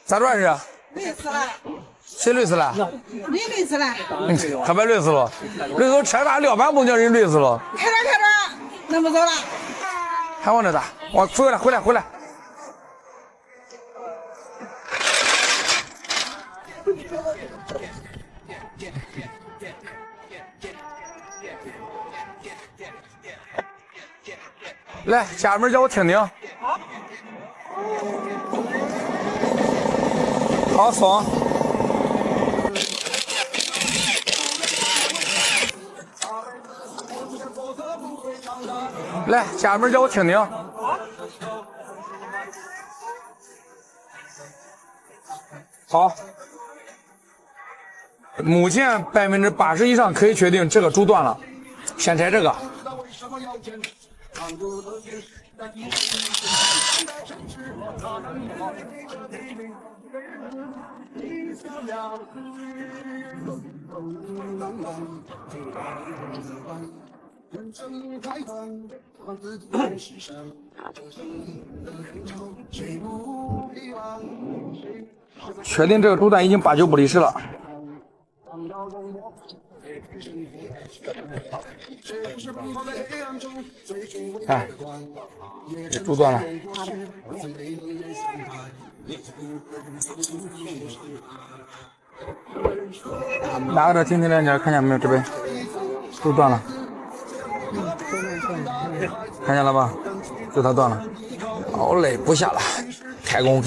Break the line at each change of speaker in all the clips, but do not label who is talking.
咋着是？
累死了。
谁累死了？
你累死了。
还别累死了，累死车大撂板不叫人累死了。
开着，那么早了。
还往那咋？我回来。来，家门叫我听听。好，松。来，家门叫我听听。好。目前80%以上可以确定这个柱断了，先拆这个。确定这个柱断已经8、9不离十了。看，这柱断了。拿个这听听两件，看见没有？这边柱断了，看见了吧？就它断了。好嘞，不下了，开工。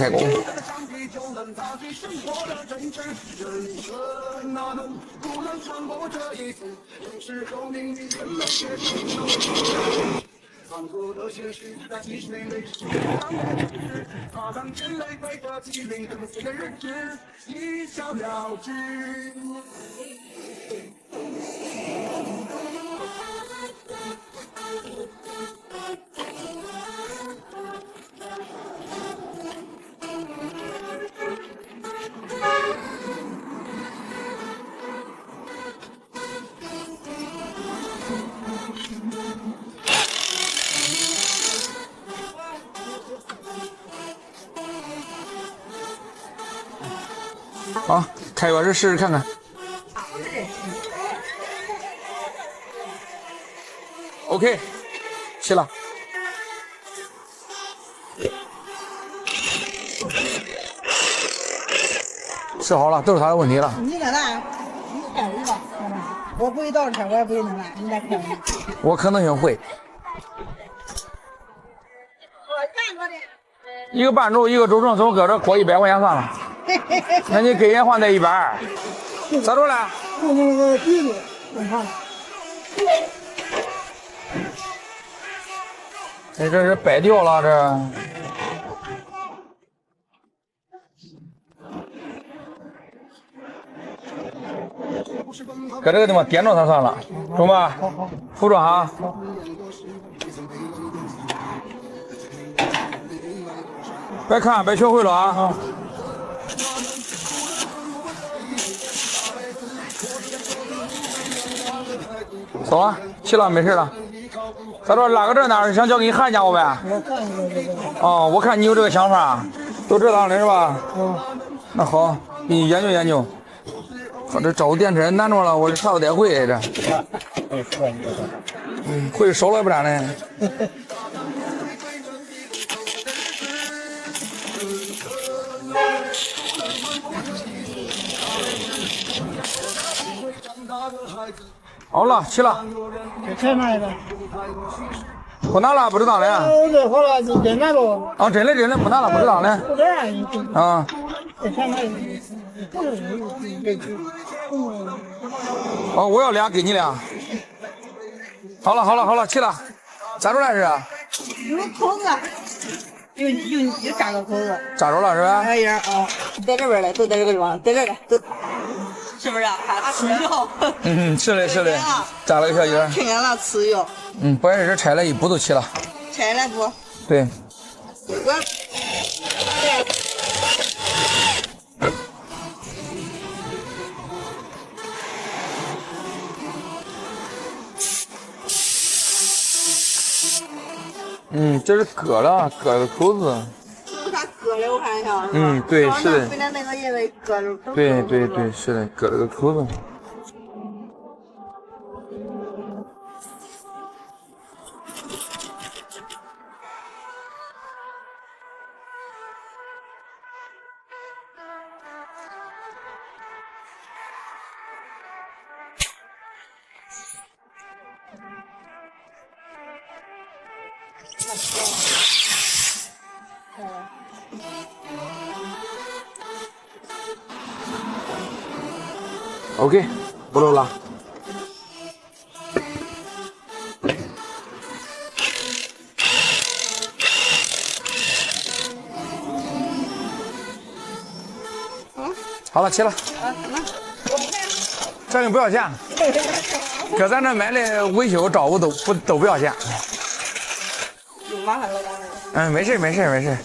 好，开钥匙试试看看。OK， 起了。试好了，都是他的问题了。
你在哪？你开一个，我不会倒车，我也不会弄了，你来开。
我可能性会。一个半轴，一个轴承，从搁这过100块钱算了。那你给人换在120，咋着了？
那个鼻子，你看。
哎，这是掰掉了，这。搁这个地方点着它算了，中吧？扶住哈。别看，别学会了啊！走啊，起了，没事了。咋着？拉个这哪？想交给你喊家伙呗？哦，我看你有这个想法，都这档的是吧？那好，给你研究研究。我这找电车难着了，我这啥都得会这。会手了也不然呢。好了，起了。
开哪一个？
不拿了，不知道嘞。
这好了，就真拿着。
啊，真的不拿了，不知道嘞。
不这样。
啊。哦，我要俩，给你俩。好了，起了。咋着了是？
有口子，有扎个口子。
扎着了是吧？
哎呀啊，在这边嘞，都在这个地方，在这嘞，都。是不是啊？还吃药？
是嘞，扎了个小眼。
听见了，吃药。
不然这拆了一步都齐了。
拆了不？
对。这是割了口子。
为啥割割了，我看一下。
嗯，对，是的。
回来那个因为割了。
对对对，是的，割了个口子。OK， 不漏了。好了，切了。这个不要钱，搁咱这买的维修照顾都不要钱。
有麻烦了，
没事没事没事。